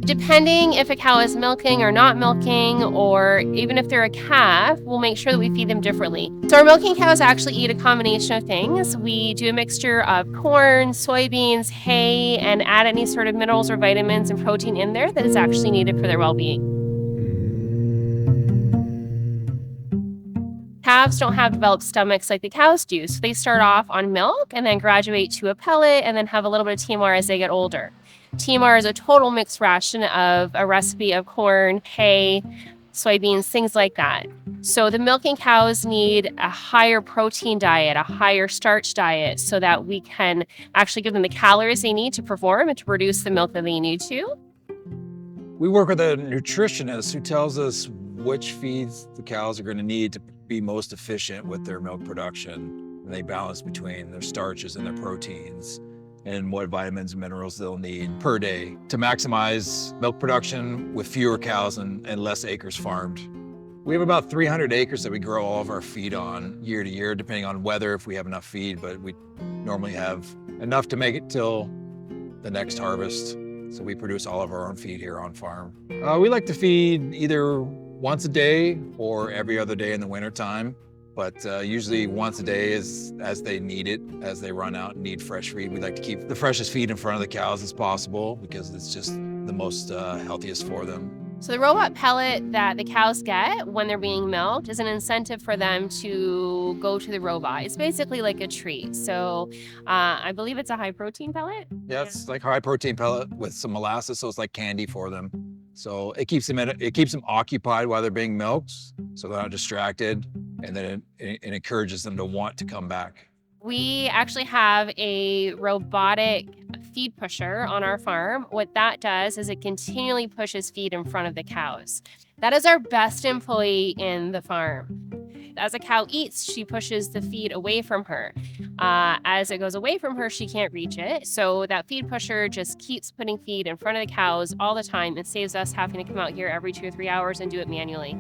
Depending if a cow is milking or not milking, or even if they're a calf, we'll make sure that we feed them differently. So our milking cows actually eat a combination of things. We do a mixture of corn, soybeans, hay, and add any sort of minerals or vitamins and protein in there that is actually needed for their well-being. Calves don't have developed stomachs like the cows do, so they start off on milk and then graduate to a pellet and then have a little bit of TMR as they get older. TMR is a total mixed ration of a recipe of corn, hay, soybeans, things like that. So the milking cows need a higher protein diet, a higher starch diet, so that we can actually give them the calories they need to perform and to produce the milk that they need to. We work with a nutritionist who tells us which feeds the cows are going to need to be most efficient with their milk production. And they balance between their starches and their proteins and what vitamins and minerals they'll need per day to maximize milk production with fewer cows and less acres farmed. We have about 300 acres that we grow all of our feed on year to year, depending on weather, if we have enough feed, but we normally have enough to make it till the next harvest. So we produce all of our own feed here on farm. We like to feed either once a day or every other day in the wintertime. But usually once a day is as they need it, as they run out and need fresh feed. We like to keep the freshest feed in front of the cows as possible because it's just the most healthiest for them. So the robot pellet that the cows get when they're being milked is an incentive for them to go to the robot. It's basically like a treat. So I believe it's a high protein pellet. Yeah, it's like high protein pellet with some molasses, so it's like candy for them. So it keeps them occupied while they're being milked, so they're not distracted, and then it encourages them to want to come back. We actually have a robotic feed pusher on our farm. What that does is it continually pushes feed in front of the cows. That is our best employee in the farm. As a cow eats, she pushes the feed away from her. As it goes away from her, she can't reach it. So that feed pusher just keeps putting feed in front of the cows all the time. It saves us having to come out here every 2 or 3 hours and do it manually.